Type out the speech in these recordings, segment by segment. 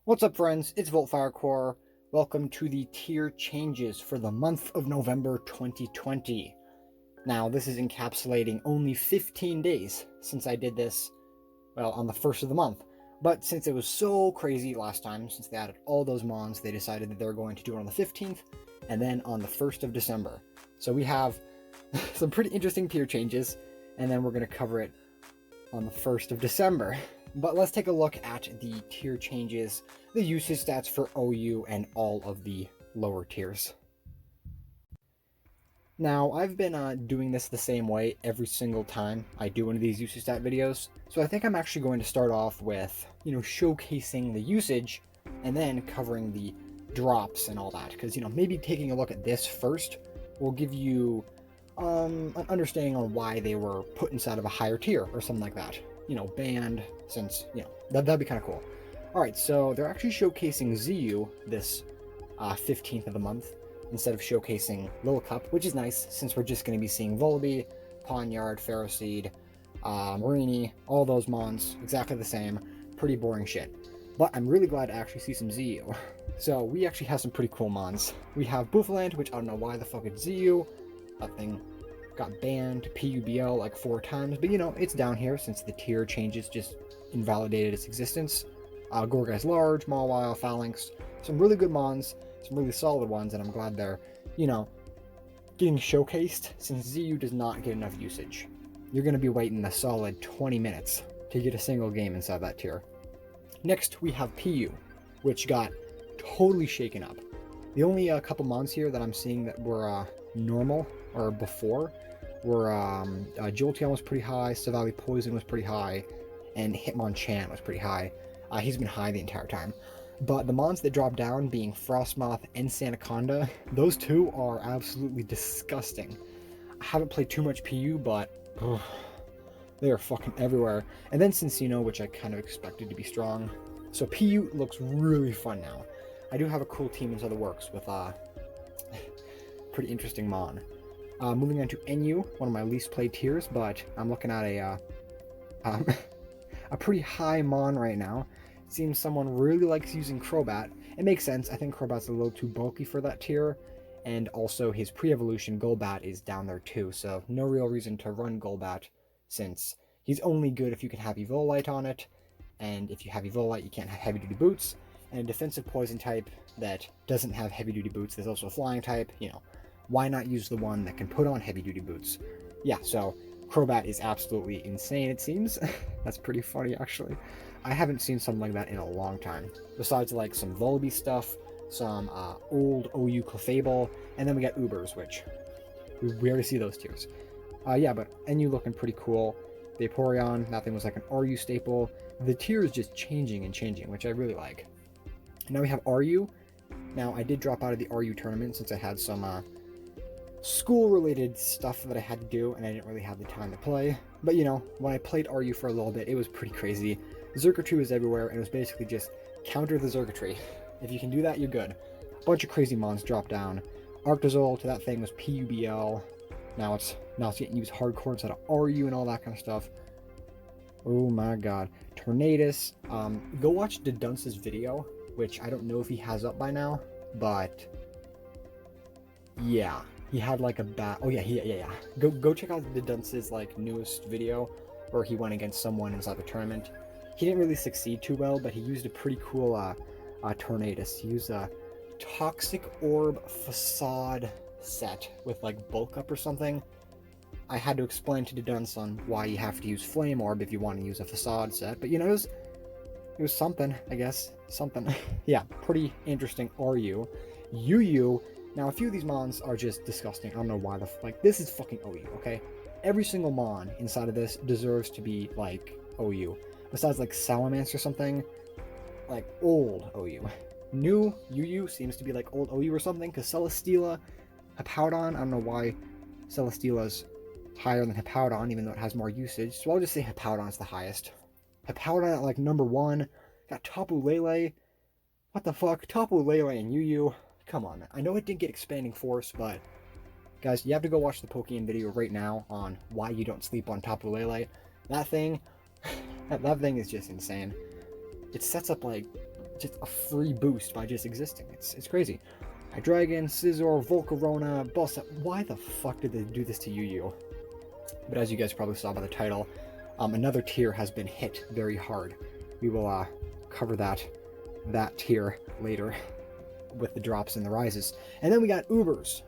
What's up, friends? It's VoltFireCore. Welcome to the tier changes for the month of November 2020. Now, this is encapsulating only 15 days since I did this, well, on the first of the month. But since it was so crazy last time, since they added all those mons, they decided that they were going to do it on the 15th and then on the 1st of December. So we have some pretty interesting tier changes, and then we're going to cover it on the 1st of December. But let's take a look at the tier changes, the usage stats for OU, and all of the lower tiers. Now, I've been doing this the same way every single time I do one of these usage stat videos, so I think I'm actually going to start off with, showcasing the usage, and then covering the drops and all that, because, maybe taking a look at this first will give you an understanding on why they were put inside of a higher tier, or something like that. Banned, since, that'd be kind of cool. Alright, so they're actually showcasing ZU this 15th of the month, instead of showcasing Lillicup, which is nice, since we're just going to be seeing Volibee, Pawniard, Ferroseed, Marini, all those mons, exactly the same, pretty boring shit. But I'm really glad to actually see some ZU. So, we actually have some pretty cool mons. We have Bouffalant, which I don't know why the fuck it's ZU. That thing got banned to PUBL like 4 times, but it's down here since the tier changes just invalidated its existence. Gourguy's Large, Mawile, Phalanx, some really good mons, some really solid ones, and I'm glad they're, getting showcased since ZU does not get enough usage. You're going to be waiting a solid 20 minutes to get a single game inside that tier. Next, we have PU, which got totally shaken up. The only couple mons here that I'm seeing that were normal, or before, were Jolteon was pretty high, Savali Poison was pretty high, and Hitmonchan was pretty high. He's been high the entire time. But the mons that dropped down, being Frostmoth and Sandaconda, those two are absolutely disgusting. I haven't played too much PU, but they are fucking everywhere. And then Cinccino, which I kind of expected to be strong. So PU looks really fun now. I do have a cool team into the works with pretty interesting mon. Moving on to NU, one of my least played tiers, but I'm looking at a pretty high mon right now. It seems someone really likes using Crobat. It makes sense. I think Crobat's a little too bulky for that tier, and also his pre-evolution Golbat is down there too, so no real reason to run Golbat, since he's only good if you can have Evolite on it, and if you have Evolite you can't have heavy-duty boots, and a defensive poison type that doesn't have heavy-duty boots, there's also a flying type, why not use the one that can put on heavy-duty boots? Yeah, so Crobat is absolutely insane, it seems. That's pretty funny, actually. I haven't seen something like that in a long time. Besides, like, some Volibee stuff, some old OU Clefable, and then we got Ubers, which we already see those tiers. Yeah, but NU looking pretty cool. The Vaporeon, that thing was like an RU staple. The tier is just changing and changing, which I really like. Now we have RU. Now, I did drop out of the RU tournament since I had some school-related stuff that I had to do, and I didn't really have the time to play. But, when I played RU for a little bit, it was pretty crazy. Xurkitree was everywhere, and it was basically just counter the Xurkitree. If you can do that, you're good. A bunch of crazy mons dropped down. Arctozol to that thing was PUBL. Now it's getting used hardcore instead of RU and all that kind of stuff. Oh my god. Tornadus. Go watch Dedunce's video, which I don't know if he has up by now, but yeah. He had like a oh yeah, yeah. Go check out Dedunce's like newest video where he went against someone inside the tournament. He didn't really succeed too well, but he used a pretty cool Tornadus. He used a Toxic Orb Facade set with like Bulk Up or something. I had to explain to Dedunce on why you have to use Flame Orb if you want to use a Facade set, but it was something, I guess. Something. Yeah, pretty interesting RU. UU. Now, a few of these mons are just disgusting. I don't know why this is fucking OU, okay? Every single mon inside of this deserves to be, like, OU. Besides, like, Salamence or something, like, old OU. New UU seems to be, like, old OU or something, because Celesteela, Hippowdon, I don't know why Celesteela's higher than Hippowdon, even though it has more usage, so I'll just say Hippowdon's the highest. Hippowdon at, like, number 1. Got Tapu Lele. What the fuck? Tapu Lele and UU. Come on, man. I know it didn't get Expanding Force, but guys, you have to go watch the Pokemon video right now on why you don't sleep on Tapu Lele. That thing is just insane. It sets up like just a free boost by just existing. It's crazy. Hydreigon, Scizor, Volcarona, Bulsa. Why the fuck did they do this to Yu? But as you guys probably saw by the title, another tier has been hit very hard. We will cover that tier later with the drops and the rises. And then we got Ubers.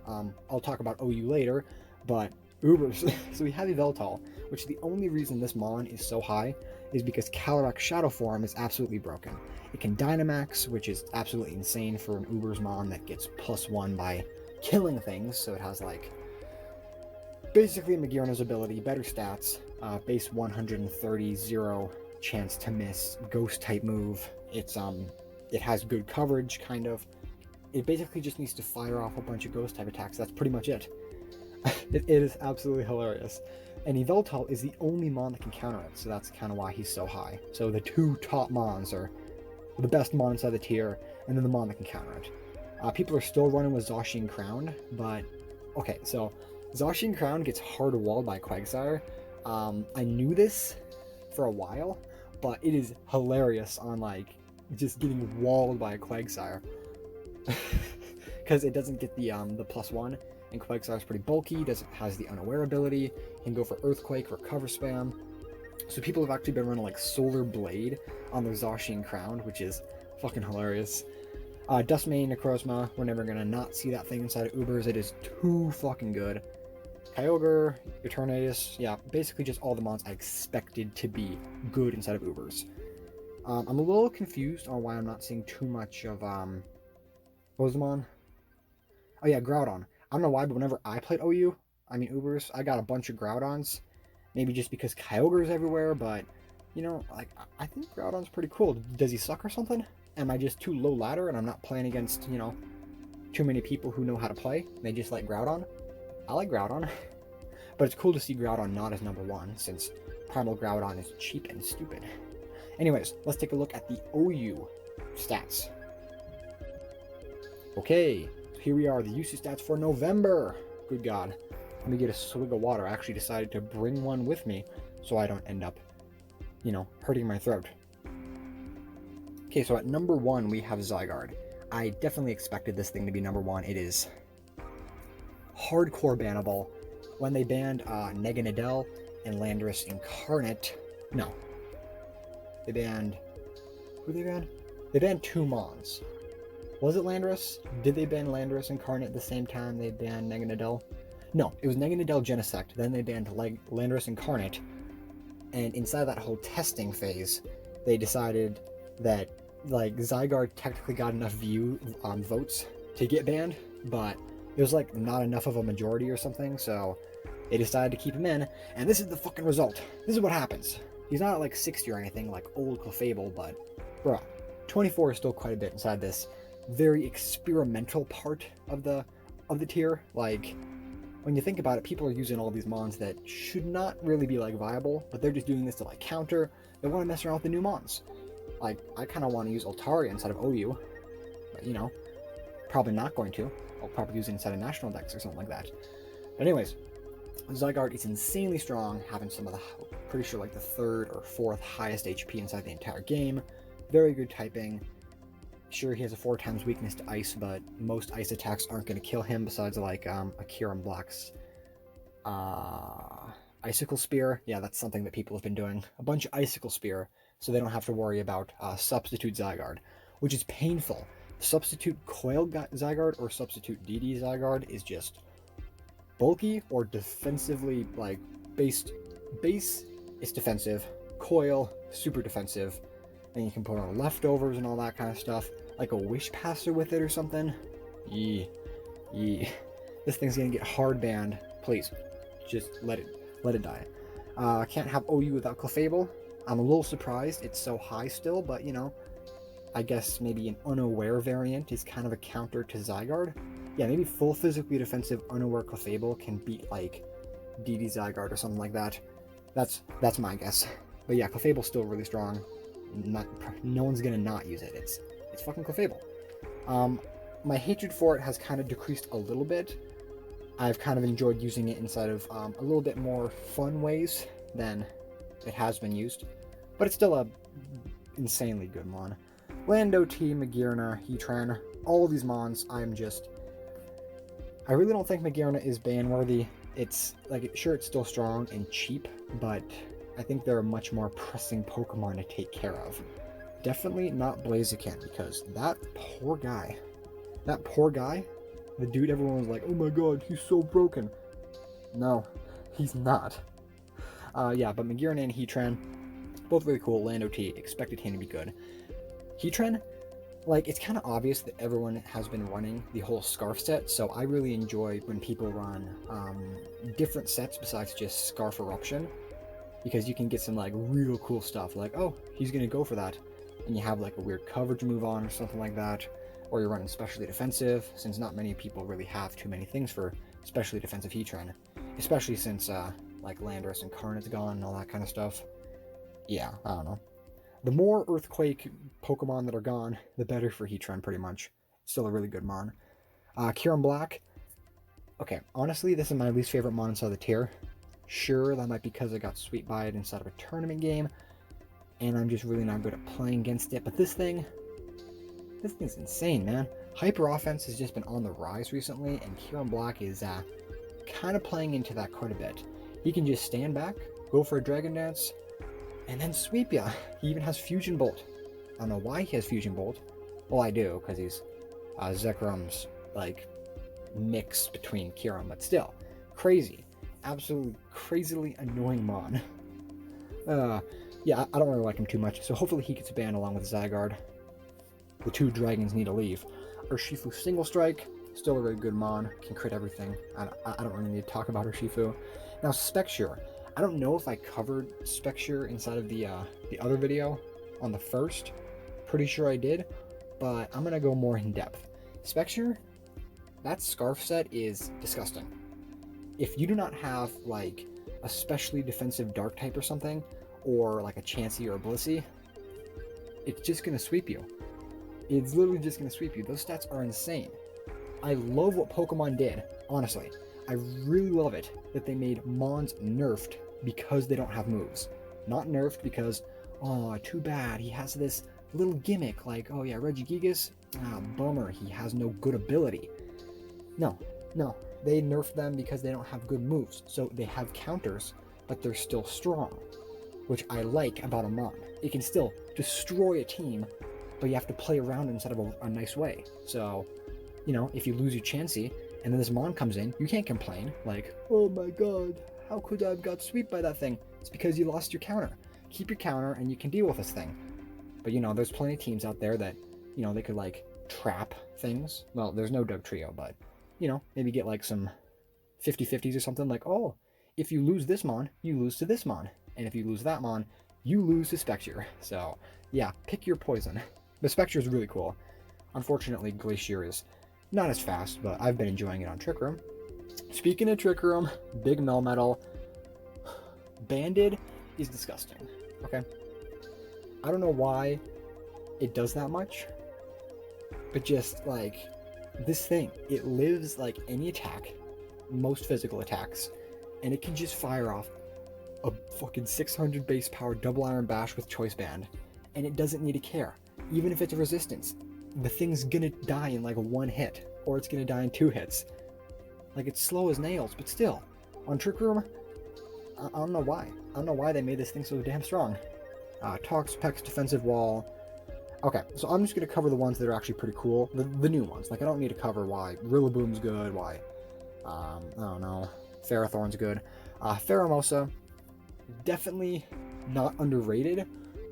I'll talk about OU later, but Ubers. So we have Yveltal, which the only reason this Mon is so high is because Calyrex Shadow Form is absolutely broken. It can Dynamax, which is absolutely insane for an Ubers Mon that gets +1 by killing things, so it has like basically Magirna's ability, better stats, base 130, 0 chance to miss, ghost type move. It has good coverage, kind of. It basically just needs to fire off a bunch of ghost type attacks. That's pretty much it. It is absolutely hilarious. And Yveltal is the only Mon that can counter it, so that's kind of why he's so high. So the two top Mons are the best Mon inside the tier, and then the Mon that can counter it. People are still running with Zacian Crown, but okay, so Zacian Crown gets hard walled by Quagsire. I knew this for a while, but it is hilarious on like just getting walled by a Quagsire. Because it doesn't get the +1, and Quagsire is pretty bulky, has the Unaware ability, can go for Earthquake or Cover Spam. So people have actually been running like Solar Blade on their Zacian Crown, which is fucking hilarious. Dustmane, Necrozma, we're never gonna not see that thing inside of Ubers. It is too fucking good. Kyogre, Eternatus, yeah, basically just all the Mons I expected to be good inside of Ubers. I'm a little confused on why I'm not seeing too much of, what was the Mon? Oh yeah, Groudon. I don't know why, but whenever I played Ubers, I got a bunch of Groudons. Maybe just because Kyogre's everywhere, but, you know, like, I think Groudon's pretty cool. Does he suck or something? Am I just too low ladder and I'm not playing against, you know, too many people who know how to play? They just like Groudon? I like Groudon. But it's cool to see Groudon not as number 1, since Primal Groudon is cheap and stupid. Anyways, let's take a look at the OU stats. Okay, here we are, the usage stats for November. Good God. Let me get a swig of water. I actually decided to bring one with me so I don't end up, you know, hurting my throat. Okay, so at number 1, we have Zygarde. I definitely expected this thing to be number 1. It is hardcore bannable. When they banned Neganadel and Landorus Incarnate, no. They banned, who they banned? They banned 2 Mons. Was it Landorus? Did they ban Landorus Incarnate at the same time they banned Neganadel? No, it was Neganadel Genesect, then they banned Landorus Incarnate, and inside that whole testing phase, they decided that, like, Zygarde technically got enough votes to get banned, but it was, like, not enough of a majority or something, so they decided to keep him in, and this is the fucking result. This is what happens. He's not at, like, 60 or anything, like old Clefable, but, bruh, 24 is still quite a bit inside this very experimental part of the tier. Like, when you think about it, people are using all these Mons that should not really be, like, viable, but they're just doing this to, like, counter. They want to mess around with the new Mons. Like, I kind of want to use Altaria instead of OU, but, you know, probably not going to. I'll probably use it inside of National Decks or something like that. But anyways, Zygarde is insanely strong, having some of the, pretty sure, like, the 3rd or 4th highest HP inside the entire game. Very good typing. Sure, he has a 4 times weakness to ice, but most ice attacks aren't going to kill him besides, like, a Kyurem Black's Icicle Spear. Yeah, that's something that people have been doing. A bunch of Icicle Spear, so they don't have to worry about Substitute Zygarde, which is painful. Substitute Coil Zygarde or Substitute DD Zygarde is just bulky or defensively, like, base is defensive, Coil, super defensive, and you can put on leftovers and all that kind of stuff, like a Wish Passer with it or something. Yee. This thing's gonna get hard banned. Please, just let it die. Can't have OU without Clefable. I'm a little surprised it's so high still, but, you know, I guess maybe an Unaware variant is kind of a counter to Zygarde. Yeah, maybe full physically defensive Unaware Clefable can beat, like, DD Zygarde or something like that. That's my guess. But yeah, Clefable's still really strong. No one's gonna not use it. It's fucking Clefable. My hatred for it has kind of decreased a little bit. I've kind of enjoyed using it inside of a little bit more fun ways than it has been used, but it's still a insanely good Mon. Lando T, Magearna, Heatran, all of these mons, I really don't think Magearna is ban-worthy. It's, like, sure, it's still strong and cheap, but I think there are much more pressing Pokemon to take care of. Definitely not Blaziken, because that poor guy, the dude everyone was like, oh my god, he's so broken. No, he's not. Yeah, but Magearna and Heatran, both really cool. Lando T, expected him to be good. Heatran, like, it's kind of obvious that everyone has been running the whole Scarf set, so I really enjoy when people run different sets besides just Scarf Eruption, because you can get some, like, real cool stuff, like, oh, he's going to go for that, and you have, like, a weird coverage move on or something like that, or you're running specially defensive, since not many people really have too many things for specially defensive Heatran, especially since, like, Landorus and Carnage gone and all that kind of stuff. Yeah, I don't know. The more Earthquake Pokemon that are gone, the better for Heatran, pretty much. Still a really good mon. Kyurem Black. Okay, honestly, this is my least favorite mon inside the tier. Sure, that might be because I got sweet by it inside of a tournament game, and I'm just really not good at playing against it, but this thing's insane, man. Hyper Offense has just been on the rise recently, and Kyurem Black is kind of playing into that quite a bit. He can just stand back, go for a Dragon Dance, and then sweep ya. He even has Fusion Bolt. I don't know why he has Fusion Bolt. Well, I do, because he's Zekrum's, like, mix between Kyurem, but still, crazy. Absolutely crazily annoying mon. Yeah, I don't really like him too much, so hopefully he gets banned along with Zygarde. The two dragons need to leave. Urshifu Single Strike, still a really good mon, can crit everything. I don't really need to talk about Urshifu. Now, Spectre. I don't know if I covered Spectre inside of the other video on the first. Pretty sure I did, but I'm going to go more in depth. Spectre, that Scarf set is disgusting. If you do not have, like, a specially defensive Dark type or something, or like a Chansey or a Blissey, it's just going to sweep you. It's literally just going to sweep you. Those stats are insane. I love what Pokemon did, honestly. I really love it that they made Mons nerfed because they don't have moves. Not nerfed because, oh, too bad, he has this little gimmick like, oh yeah, Regigigas, bummer, he has no good ability. No, they nerfed them because they don't have good moves, so they have counters, but they're still strong, which I like about a Mon. It can still destroy a team, but you have to play around instead of a nice way. So, you know, if you lose your Chansey, and then this Mon comes in, you can't complain, like, oh my god, how could I have got swept by that thing? It's because you lost your counter. Keep your counter and you can deal with this thing. But, you know, there's plenty of teams out there that, you know, they could, like, trap things. Well, there's no Doug Trio, but, you know, maybe get, like, some 50-50s or something, like, oh, if you lose this Mon, you lose to this Mon. And if you lose that Mon, you lose to Spectre. So, yeah, pick your poison. But Spectre is really cool. Unfortunately, Glacier is not as fast, but I've been enjoying it on Trick Room. Speaking of Trick Room, Big Melmetal, Banded is disgusting, okay? I don't know why it does that much, but just, like, this thing, it lives like any attack, most physical attacks, and it can just fire off a fucking 600 base power double iron bash with Choice Band, and it doesn't need to care. Even if it's a resistance, the thing's gonna die in like one hit, or it's gonna die in 2 hits. Like, it's slow as nails, but still. On Trick Room, I don't know why. I don't know why they made this thing so damn strong. Tox, Peck's defensive wall. Okay, so I'm just gonna cover the ones that are actually pretty cool. The new ones. Like, I don't need to cover why Rillaboom's good, why, I don't know, Ferrothorn's good. Pheromosa, definitely not underrated,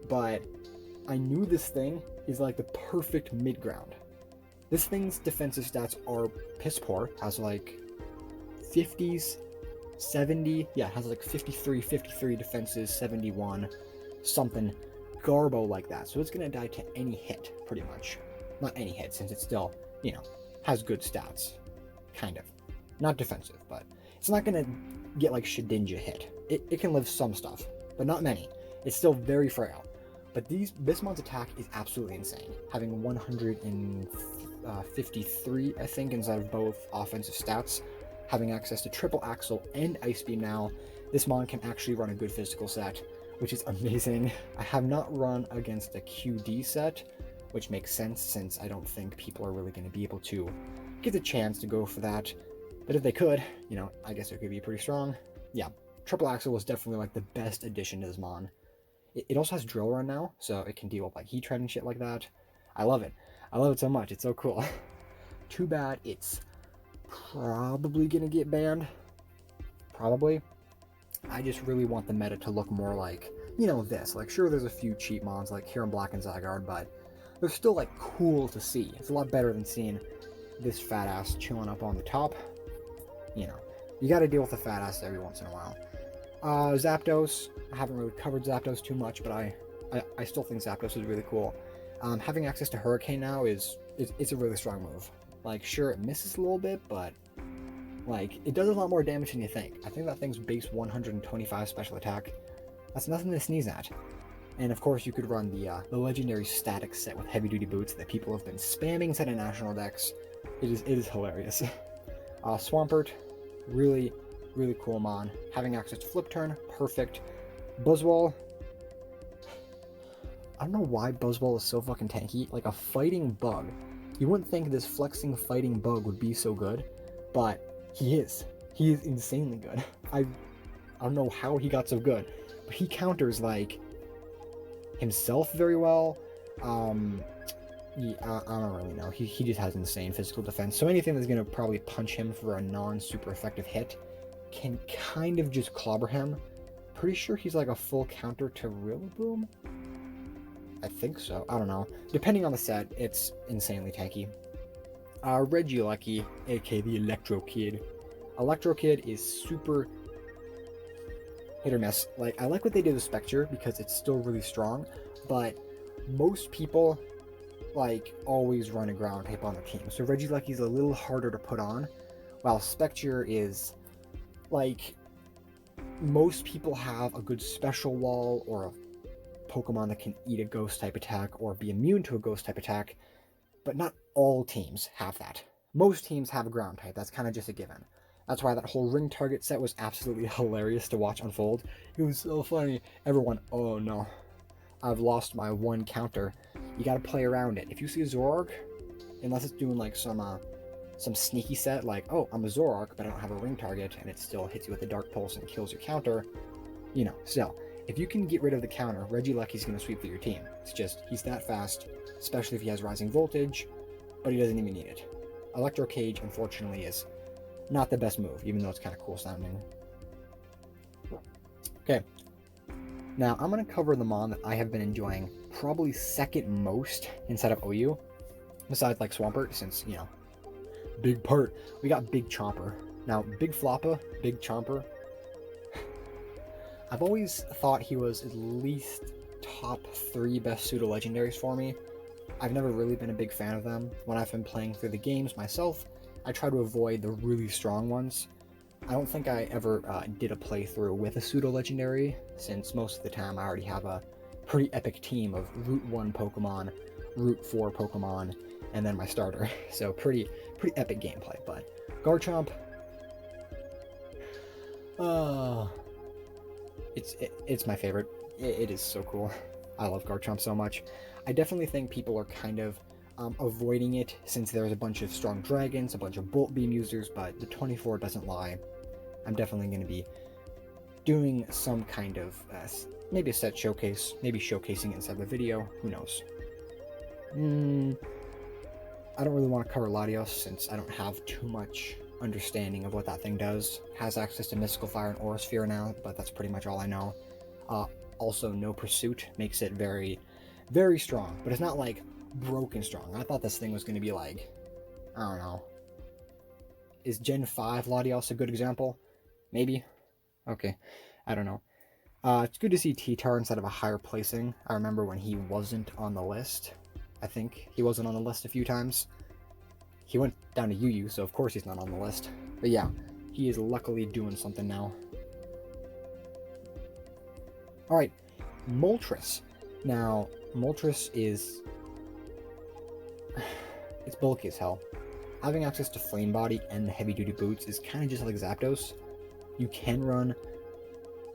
but I knew this thing is like the perfect mid-ground. This thing's defensive stats are piss poor, has like 50s, 70, yeah, has like 53 defenses, 71, something garbo like that. So it's gonna die to any hit, pretty much. Not any hit, since it still, you know, has good stats. Kind of. Not defensive, but it's not gonna get like Shedinja hit. It can live some stuff, but not many. It's still very frail. But this mon's attack is absolutely insane. Having 153, I think, inside of both offensive stats, having access to triple axle and ice beam now, this mon can actually run a good physical set, which is amazing. I have not run against a QD set, which makes sense since I don't think people are really going to be able to get the chance to go for that. But if they could, you know, I guess it could be pretty strong. Yeah, Triple Axle was definitely like the best addition to this mon. It also has Drill Run now, so it can deal with like Heat Tread and shit like that. I love it. I love it so much. It's so cool. Too bad it's probably gonna get banned. Probably. I just really want the meta to look more like, you know, this. Like, sure, there's a few cheap mons like Kyurem Black and Zygarde, but they're still like cool to see. It's a lot better than seeing this fat ass chilling up on the top. You know, you got to deal with a fat ass every once in a while. Zapdos. I haven't really covered Zapdos too much, but I still think Zapdos is really cool. Having access to Hurricane now it's a really strong move. Like, sure, it misses a little bit, but like, it does a lot more damage than you think. I think that thing's base 125 special attack. That's nothing to sneeze at. And of course, you could run the legendary static set with heavy duty boots that people have been spamming set in national decks. It is hilarious. Swampert, really cool mon. Having access to Flip Turn, perfect. Buzzwole. I don't know why Buzzwole is so fucking tanky. Like a fighting bug. You wouldn't think this flexing fighting bug would be so good, but he is. He is insanely good. I don't know how he got so good, but he counters like himself very well. I don't really know. He just has insane physical defense. So anything that's gonna probably punch him for a non-super effective hit can kind of just clobber him. Pretty sure he's like a full counter to Rillaboom. I think so. I don't know. Depending on the set, it's insanely tanky. Regieleki, aka the Electro Kid. Electro Kid is super hit or miss. Like, I like what they did with Spectre because it's still really strong, but most people like always run a ground type on their team. So Regieleki is a little harder to put on, while Spectre is like, most people have a good special wall or a Pokemon that can eat a ghost type attack or be immune to a ghost type attack, but not all teams have that. Most teams have a ground type. That's kind of just a given. That's why that whole ring target set was absolutely hilarious to watch unfold. It was so funny. Everyone, oh no, I've lost my one counter. You gotta play around it. If you see a Zoroark, unless it's doing like some sneaky set, like, oh, I'm a Zoroark, but I don't have a ring target, and it still hits you with a Dark Pulse and kills your counter, you know, still. If you can get rid of the counter, Regieleki's going to sweep through your team. It's just, he's that fast, especially if he has Rising Voltage, but he doesn't even need it. Electro Cage, unfortunately, is not the best move, even though it's kind of cool sounding. Okay, now I'm going to cover the mon that I have been enjoying probably second most inside of OU, besides like Swampert, since, you know, big part. We got Big Chomper. Now, Big Floppa, Big Chomper, I've always thought he was at least top 3 best pseudo-legendaries for me. I've never really been a big fan of them. When I've been playing through the games myself, I try to avoid the really strong ones. I don't think I ever did a playthrough with a pseudo-legendary, since most of the time I already have a pretty epic team of Route 1 Pokemon, Route 4 Pokemon, and then my starter. So pretty epic gameplay, but Garchomp... It's my favorite. It is so cool. I love Garchomp so much. I definitely think people are kind of avoiding it since there's a bunch of strong dragons, a bunch of Bolt Beam users, but the 24 doesn't lie. I'm definitely going to be doing some kind of, maybe a set showcase, maybe showcasing it inside the video, who knows. I don't really want to cover Latios since I don't have too much understanding of what that thing does. Has access to Mystical Fire and Aura Sphere now, but that's pretty much all I know. Also, no Pursuit makes it very, very strong, but it's not like broken strong. I thought this thing was going to be like, I don't know. Is Gen 5 Latios a good example? Maybe? Okay, I don't know. It's good to see T-Tar instead of a higher placing. I remember when he wasn't on the list. I think he wasn't on the list a few times. He went down to UU, so of course he's not on the list. But yeah, he is luckily doing something now. Alright, Moltres. Now, Moltres is... it's bulky as hell. Having access to Flame Body and the heavy duty boots is kind of just like Zapdos. You can run...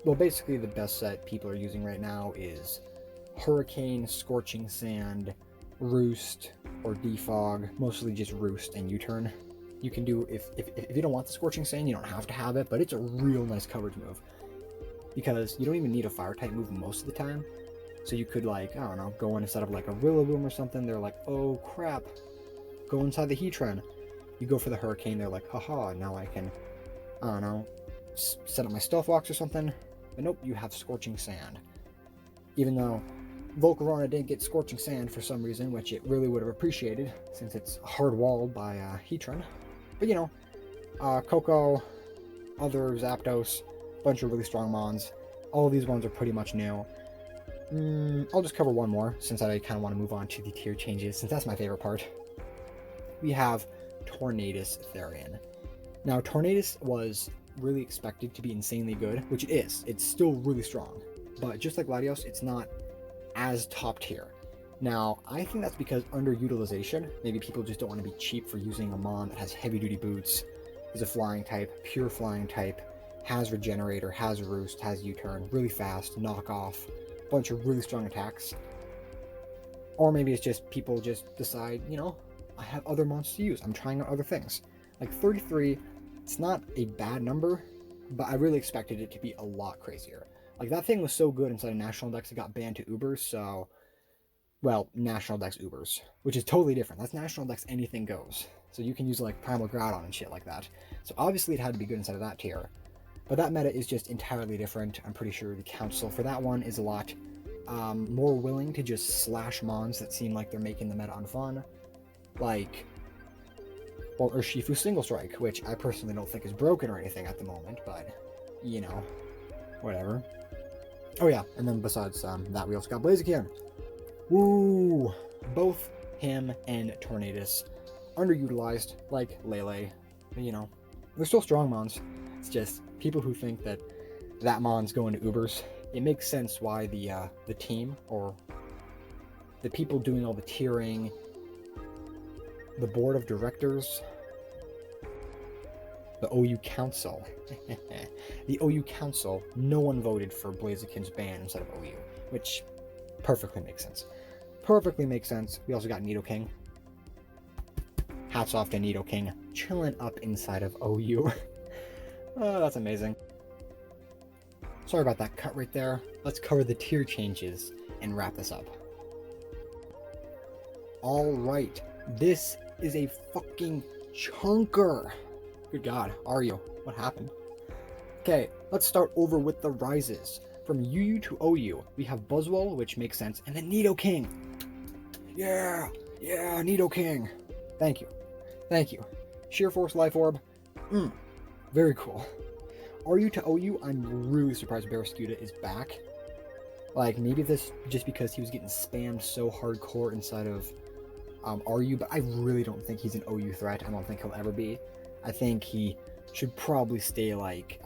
well, basically the best set people are using right now is Hurricane, Scorching Sand, Roost or Defog, mostly just Roost and U-turn. You can do, if you don't want the Scorching Sand, you don't have to have it, but it's a real nice coverage move. Because you don't even need a Fire-type move most of the time. So you could, like, I don't know, go in instead of like a Rillaboom or something, they're like, oh crap, go inside the Heatran. You go for the Hurricane, they're like, haha, now I can, I don't know, set up my Stealth Rocks or something. But nope, you have Scorching Sand. Even though Volcarona didn't get Scorching Sand for some reason, which it really would have appreciated, since it's hard-walled by Heatran. But you know, Coco, other Zapdos, bunch of really strong Mons. All of these ones are pretty much new. I'll just cover one more, since I kind of want to move on to the tier changes, since that's my favorite part. We have Tornadus Therian. Now, Tornadus was really expected to be insanely good, which it is. It's still really strong. But just like Latios, it's not as top tier. Now, I think that's because underutilization. Maybe people just don't want to be cheap for using a Mon that has heavy-duty boots, is a flying type, pure flying type, has Regenerator, has Roost, has U-turn, really fast, knock off, bunch of really strong attacks. Or maybe it's just people just decide, you know, I have other monsters to use. I'm trying out other things. Like 33, it's not a bad number, but I really expected it to be a lot crazier. Like that thing was so good inside of National Dex it got banned to Ubers, so... Well, National Dex Ubers, which is totally different. That's National Dex anything goes. So you can use like Primal Groudon and shit like that. So obviously it had to be good inside of that tier. But that meta is just entirely different. I'm pretty sure the council for that one is a lot more willing to just slash Mons that seem like they're making the meta unfun. Like, well, Urshifu Single Strike, which I personally don't think is broken or anything at the moment, but, you know, whatever. Oh yeah, and then besides that, we also got Blaziken. Woo! Both him and Tornadus underutilized, like Lele. You know, they're still strong Mons. It's just people who think that that Mon's going to Ubers. It makes sense why the team, or the people doing all the tiering, the board of directors, the OU Council, the OU Council, no one voted for Blaziken's ban instead of OU, which perfectly makes sense. Perfectly makes sense. We also got Nidoking. Hats off to Nidoking, chilling up inside of OU. Oh, that's amazing. Sorry about that cut right there. Let's cover the tier changes and wrap this up. Alright, this is a fucking chunker. Good God, are you? What happened? Okay, let's start over with the rises. From UU to OU, we have Buzzwole, which makes sense, and then Nidoking. Yeah, Nidoking. Thank you. Sheer Force Life Orb. Very cool. RU to OU, I'm really surprised Barraskewda is back. Like, maybe this just because he was getting spammed so hardcore inside of RU, but I really don't think he's an OU threat. I don't think he'll ever be. I think he should probably stay like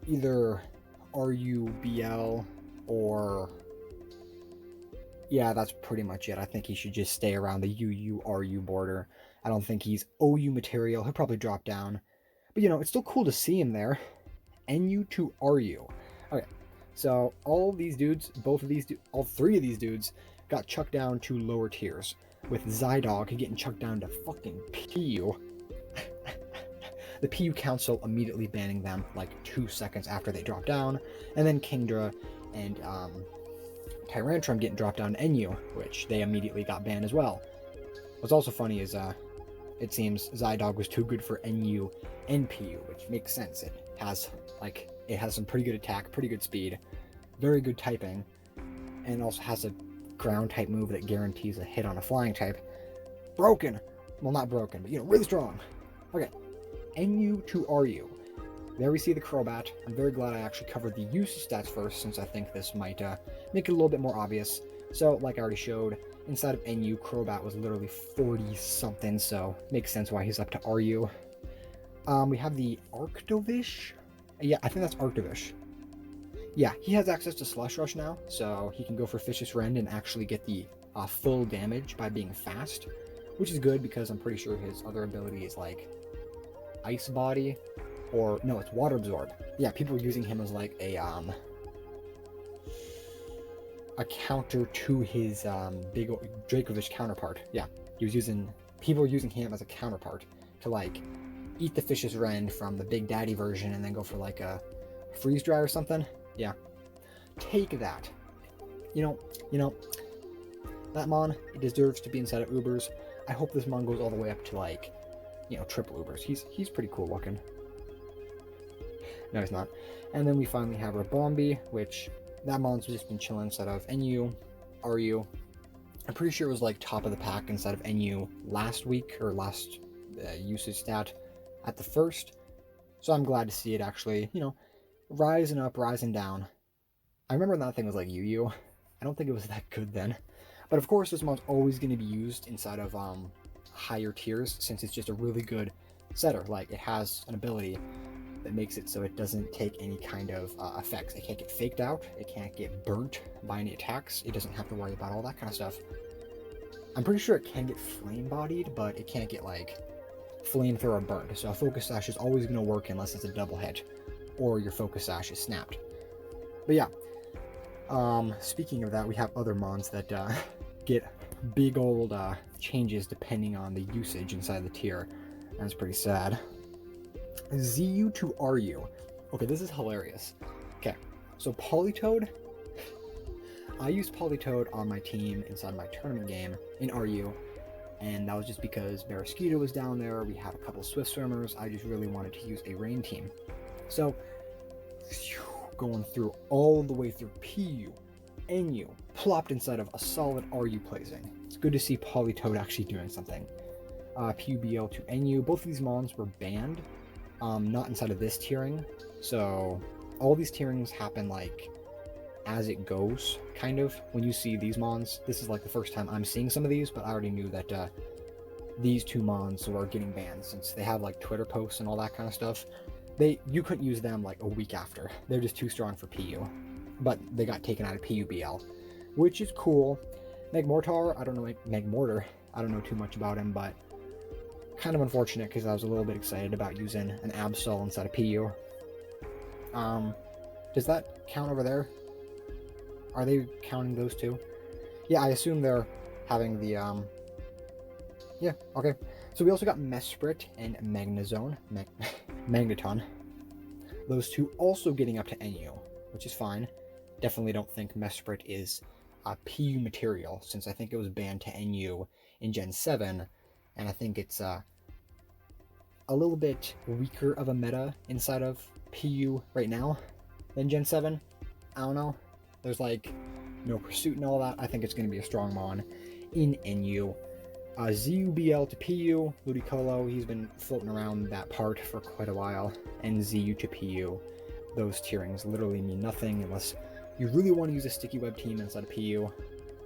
either RU BL or... Yeah, that's pretty much it. I think he should just stay around the UU RU border. I don't think he's OU material. He'll probably drop down. But you know, it's still cool to see him there. NU to RU. Okay, so all these dudes, all three of these dudes got chucked down to lower tiers, with Zydog getting chucked down to fucking PU. The PU Council immediately banning them like 2 seconds after they dropped down, and then Kingdra and Tyrantrum getting dropped down to NU, which they immediately got banned as well. What's also funny is it seems Zydog was too good for NU and PU, which makes sense. It has some pretty good attack, pretty good speed, very good typing, and also has a ground type move that guarantees a hit on a flying type. Broken! Well, not broken, but you know, really strong. Okay, NU to RU. There we see the Crobat. I'm very glad I actually covered the usage stats first, since I think this might make it a little bit more obvious. So, like I already showed, inside of NU, Crobat was literally 40-something, so makes sense why he's up to RU. We have the Arctovish. Yeah, I think that's Arctovish. Yeah, he has access to Slush Rush now, so he can go for Vicious Rend and actually get the full damage by being fast, which is good because I'm pretty sure his other ability is like Ice Body, or no, it's Water Absorb. Yeah, people are using him as like a a counter to his big Dracovish counterpart. Yeah, people were using him as a counterpart to like eat the fish's rend from the Big Daddy version and then go for like a freeze dry or something. Yeah, take that. You know, that mon, it deserves to be inside of Ubers. I hope this mon goes all the way up to like, triple Ubers. He's pretty cool looking. No, he's not. And then we finally have our Bombi, which that mon's just been chilling inside of NU, RU. I'm pretty sure it was like top of the pack inside of NU last week or last usage stat at the first. So I'm glad to see it actually, rising up, rising down. I remember that thing was like UU. I don't think it was that good then. But of course, this mon's always going to be used inside of higher tiers since it's just a really good setter. Like, it has an ability that makes it so it doesn't take any kind of effects. It can't get faked out. It can't get burnt by any attacks. It doesn't have to worry about all that kind of stuff. I'm pretty sure it can get flame-bodied, but it can't get, like, flamethrower burned. So a focus sash is always going to work unless it's a double hit or your focus sash is snapped. But yeah, speaking of that, we have other mons that get big old changes depending on the usage inside the tier. That's pretty sad. ZU to RU. Okay, this is hilarious. Okay, so Politoed. I used Politoed on my team inside my tournament game in RU, and that was just because Barrasquito was down there. We had a couple Swift Swimmers. I just really wanted to use a rain team. So, going through all the way through PU, NU, plopped inside of a solid RU placing. It's good to see Politoed actually doing something. PUBL to NU. Both of these mons were banned. Not inside of this tiering, so all these tierings happen like as it goes, kind of. When you see these mons, this is like the first time I'm seeing some of these, but I already knew that these two mons were getting banned since they have like Twitter posts and all that kind of stuff. You couldn't use them like a week after. They're just too strong for PU, but they got taken out of PUBL, which is cool. Megmortar, I don't know too much about him, but kind of unfortunate because I was a little bit excited about using an Absol instead of PU. Does that count over there? Are they counting those two? Yeah, I assume they're having the, yeah, okay. So we also got Mesprit and Magnezone, Magneton. Those two also getting up to NU, which is fine. Definitely don't think Mesprit is a PU material, since I think it was banned to NU in Gen 7, and I think it's a little bit weaker of a meta inside of PU right now than Gen 7. I don't know. There's like no pursuit and all that. I think it's going to be a strong mon in NU. ZUBL to PU, Ludicolo, he's been floating around that part for quite a while. And ZU to PU, those tierings literally mean nothing unless you really want to use a sticky web team inside of PU.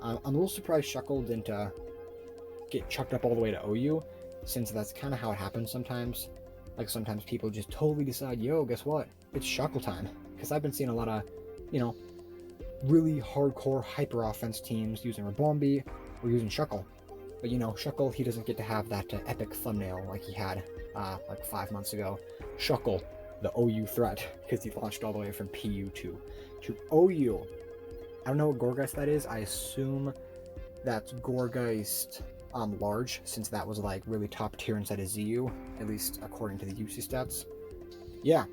I'm a little surprised Shuckle didn't get chucked up all the way to OU, since that's kind of how it happens sometimes. Like, sometimes people just totally decide, yo, guess what? It's Shuckle time. Because I've been seeing a lot of, really hardcore hyper offense teams using Rabombi or using Shuckle. But, Shuckle, he doesn't get to have that epic thumbnail like he had like 5 months ago. Shuckle, the OU threat, because he launched all the way from PU to OU. I don't know what Gorgeist that is. I assume that's Gorgeist large, since that was like really top tier inside of ZU, at least according to the UC stats. Yeah.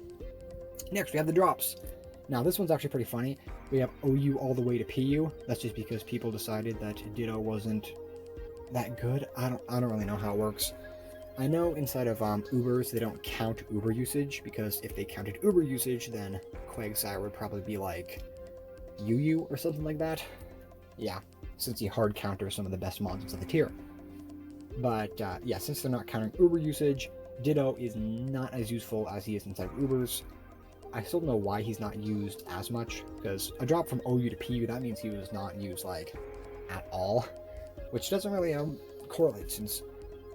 Next, we have the drops. Now, this one's actually pretty funny. We have OU all the way to PU. That's just because people decided that Ditto wasn't that good. I don't really know how it works. I know inside of Ubers, they don't count Uber usage, because if they counted Uber usage, then Quagsire would probably be like UU or something like that. Yeah, since he hard counters some of the best mons of the tier. But yeah, since they're not counting Uber usage, Ditto is not as useful as he is inside of Ubers. I still don't know why he's not used as much, because a drop from OU to PU, that means he was not used like at all, which doesn't really correlate, since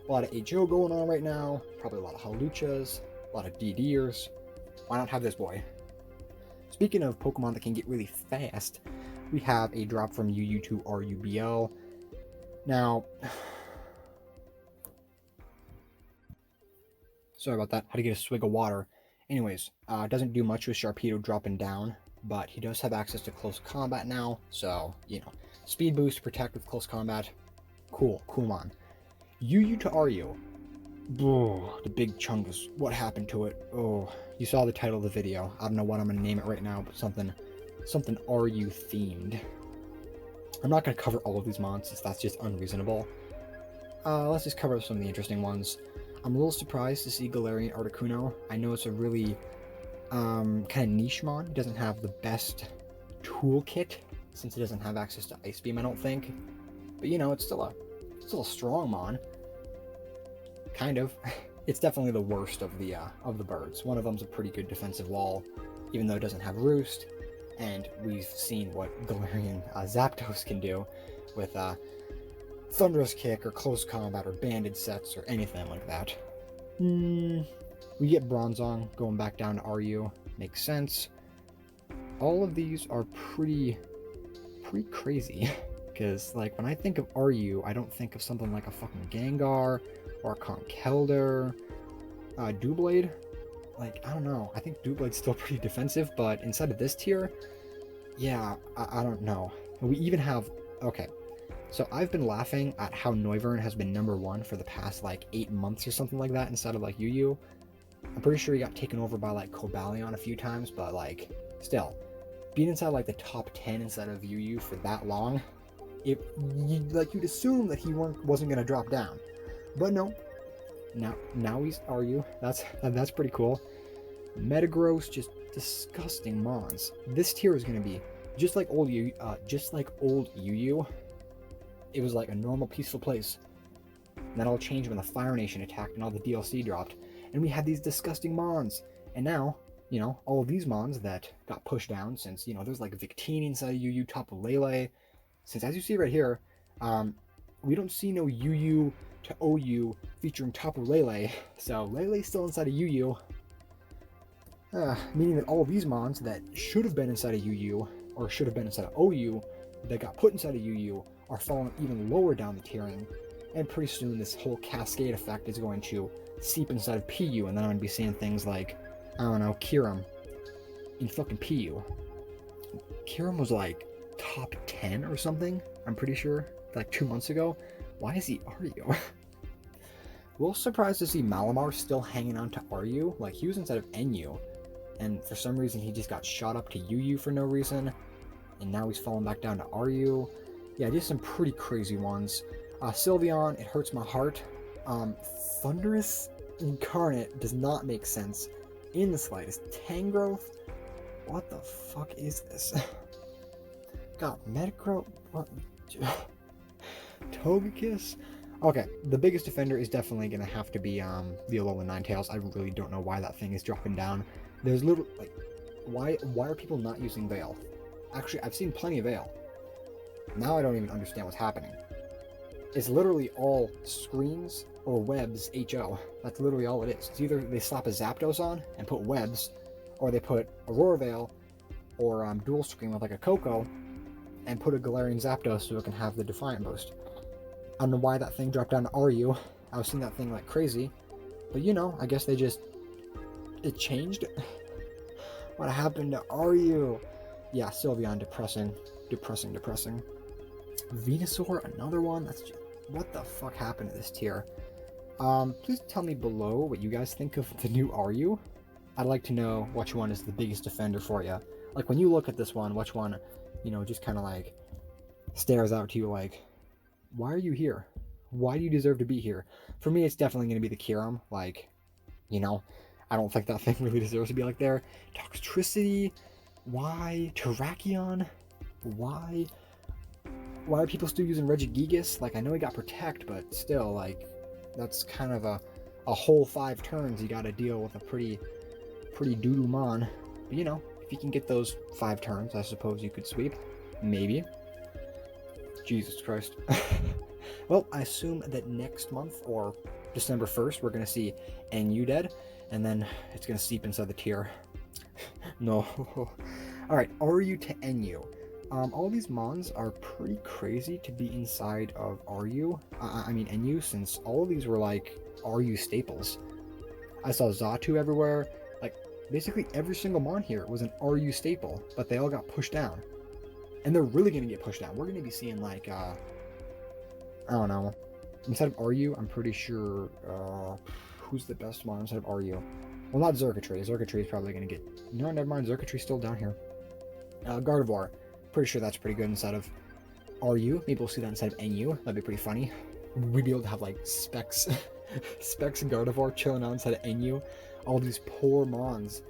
a lot of HO going on right now, probably a lot of Haluchas, a lot of DDers. Why not have this boy? Speaking of Pokemon that can get really fast, we have a drop from UU to RUBL. Now, sorry about that, had to get a swig of water. Anyways, it doesn't do much with Sharpedo dropping down. but he does have access to close combat now, so, speed boost, protect with close combat. Cool mon. UU to RU. The big chungus. What happened to it? Oh, you saw the title of the video. I don't know what I'm gonna name it right now, but something RU themed. I'm not gonna cover all of these mons since that's just unreasonable. Let's just cover some of the interesting ones. I'm a little surprised to see Galarian Articuno. I know it's a really kind of niche mon. It doesn't have the best toolkit since it doesn't have access to Ice Beam, I don't think. But it's still a strong mon. Kind of. It's definitely the worst of the birds. One of them's a pretty good defensive wall, even though it doesn't have Roost. And we've seen what Galarian Zapdos can do with Thunderous Kick or Close Combat or Banded Sets or anything like that. We get Bronzong going back down to RU. Makes sense. All of these are pretty crazy. Because, like, when I think of RU, I don't think of something like a fucking Gengar or a Conkeldurr. Doublade? Like, I don't know. I think Doublade's still pretty defensive, but inside of this tier, yeah, I don't know. We even have... Okay, so I've been laughing at how Noivern has been #1 for the past, like, 8 months or something like that inside of, like, UU. I'm pretty sure he got taken over by, like, Cobalion a few times, but, like, still. Being inside, like, the top 10 inside of UU for that long, you'd assume that he wasn't going to drop down. But no. Now he's RU. That's pretty cool. Metagross, just disgusting mons. This tier is going to be just like old UU. It was like a normal peaceful place. And that all changed when the Fire Nation attacked and all the DLC dropped. And we had these disgusting mons. And now, all of these mons that got pushed down since, there's like Victini inside of UU, Tapu Lele. Since as you see right here, we don't see no UU to OU featuring Tapu Lele. So Lele's still inside of UU. Meaning that all of these mons that should have been inside of UU or should have been inside of OU that got put inside of UU are falling even lower down the tiering. And pretty soon this whole cascade effect is going to seep inside of PU, and then I'm going to be seeing things like, I don't know, Kyurem in fucking PU. Kyurem was like top 10 or something, I'm pretty sure, like 2 months ago. Why is he RU? A little surprised to see Malamar still hanging on to RU. Like, he was inside of NU, and for some reason he just got shot up to UU for no reason, and now he's falling back down to RU. Yeah, just some pretty crazy ones. Sylveon, it hurts my heart. Thunderous Incarnate does not make sense in the slightest. Tangrowth? What the fuck is this? God, Metagross? What? Togekiss? Okay, the biggest defender is definitely going to have to be the Alolan Ninetales. I really don't know why that thing is dropping down. There's little, like, why are people not using Veil? Actually, I've seen plenty of Veil. Now I don't even understand what's happening. It's literally all screens or webs HO. That's literally all it is. It's either they slap a Zapdos on and put webs, or they put Aurora Veil or dual screen with like a Coco and put a Galarian Zapdos so it can have the Defiant Boost. I don't know why that thing dropped down to RU. I was seeing that thing like crazy. But I guess it changed. What happened to RU? Yeah, Sylveon, depressing. Venusaur, another one? That's just, what the fuck happened to this tier? Please tell me below what you guys think of the new RU. I'd like to know which one is the biggest defender for you. Like, when you look at this one, which one, just kind of like stares out to you like, why are you here? Why do you deserve to be here? For me, it's definitely going to be the Kyurem. Like, I don't think that thing really deserves to be like there. Toxtricity? Why? Terrakion? Why? Why are people still using Regigigas? Like, I know he got Protect, but still, like, that's kind of a whole 5 turns you gotta deal with a pretty doo-doo mon. But, if you can get those 5 turns, I suppose you could sweep. Maybe. Jesus Christ. Well, I assume that next month, or December 1st, we're gonna see NU dead, and then it's gonna seep inside the tier. No. Alright, RU to NU. All these mons are pretty crazy to be inside of NU, since all of these were like RU staples. I saw Xatu everywhere. Like, Basically every single Mon here was an RU staple, but they all got pushed down. And they're really going to get pushed down. We're going to be seeing like, I don't know. Instead of RU, I'm pretty sure, who's the best Mon instead of RU? Well, not Xurkitree. Xurkitree is probably going to get, no, never mind. Xurkitree's still down here. Gardevoir. Pretty sure that's pretty good instead of RU. Maybe we'll see that instead of NU. That'd be pretty funny. We'd be able to have like Specs and Gardevoir chilling out instead of NU. All these poor Mons.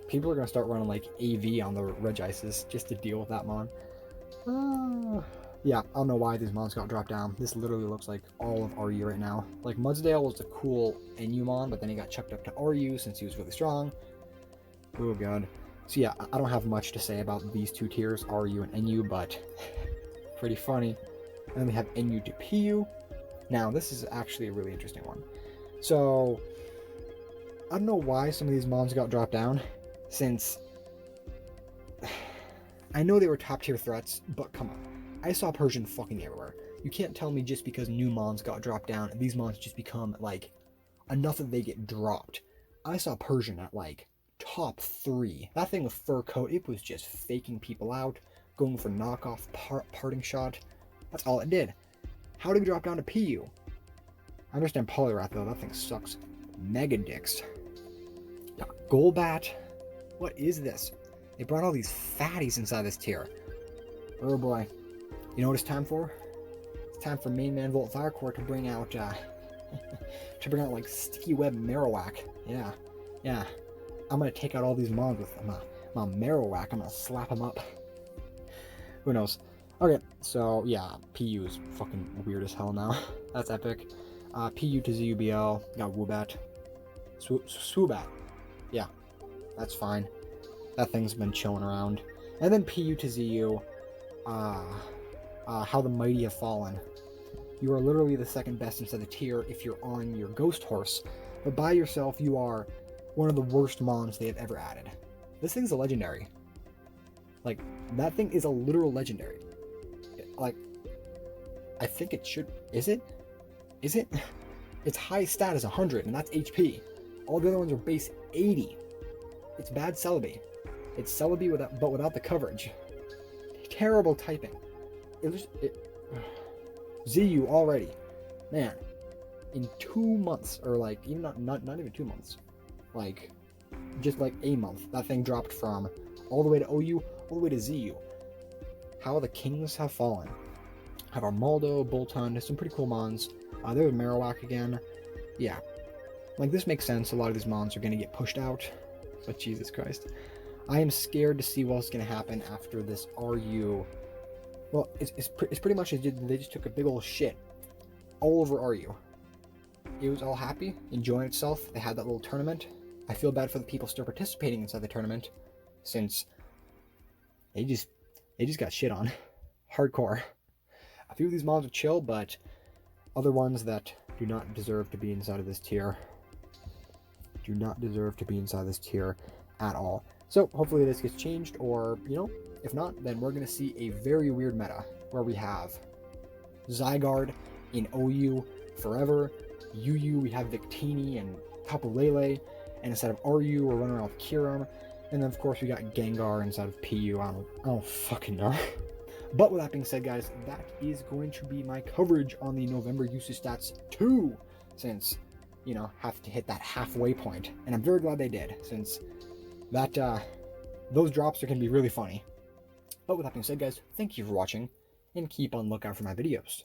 People are going to start running like AV on the Regices just to deal with that Mon. Yeah, I don't know why these Mons got dropped down. This literally looks like all of RU right now. Like Mudsdale was a cool NU Mon, but then he got chucked up to RU since he was really strong. Oh god. So yeah, I don't have much to say about these two tiers, RU and NU, but pretty funny. And then we have NU to PU. Now, this is actually a really interesting one. So, I don't know why some of these Mons got dropped down, since I know they were top tier threats, but come on. I saw Persian fucking everywhere. You can't tell me just because new Mons got dropped down, and these Mons just become, like, enough that they get dropped. I saw Persian at, like, top 3. That thing with fur coat, it was just faking people out, going for knockoff parting shot. That's all it did. How did we drop down to PU? I understand Poliwrath though, that thing sucks. Mega dicks. Golbat. What is this? They brought all these fatties inside this tier. Oh boy. You know what it's time for? It's time for Main Man Volt Firecore to bring out like Sticky Web Marowak. Yeah. I'm gonna take out all these Mons with my Marowak. I'm gonna slap them up. Who knows? Okay, so yeah, PU is fucking weird as hell now. That's epic. PU to ZUBL, got Woobat. Swoobat. Yeah, that's fine. That thing's been chilling around. And then PU to ZU, How the Mighty Have Fallen. You are literally the second best inside the tier if you're on your Ghost Horse, but by yourself you are one of the worst Mons they have ever added. This thing's a legendary. Like, that thing is a literal legendary. Like, I think it should... Is it? Is it? Its high stat is 100, and that's HP. All the other ones are base 80. It's bad Celebi. It's Celebi without the coverage. Terrible typing. ZU already. Man. In 2 months, or like, even not even 2 months. Like, just like a month, that thing dropped from all the way to OU, all the way to ZU. How the Kings Have Fallen. Have Armaldo, Boltund, some pretty cool Mons. There's Marowak again. Yeah. Like, this makes sense. A lot of these Mons are going to get pushed out. But Jesus Christ. I am scared to see what's going to happen after this RU. Well, it's pretty much they just took a big old shit all over RU. It was all happy, enjoying itself. They had that little tournament. I feel bad for the people still participating inside the tournament, since they just got shit on. Hardcore. A few of these Mons are chill, but other ones that do not deserve to be inside of this tier do not deserve to be inside this tier at all. So hopefully this gets changed, or, you know, if not, then we're going to see a very weird meta where we have Zygarde in OU forever, UU we have Victini and Tapu Lele, and instead of RU we're running around with Kyurem, and then of course we got Gengar inside of PU. I don't fucking know. But with that being said, guys, that is going to be my coverage on the November usage stats 2, since, you know, have to hit that halfway point, and I'm very glad they did, since that those drops are going to be really funny. But with that being said, guys, thank you for watching, and keep on lookout for my videos.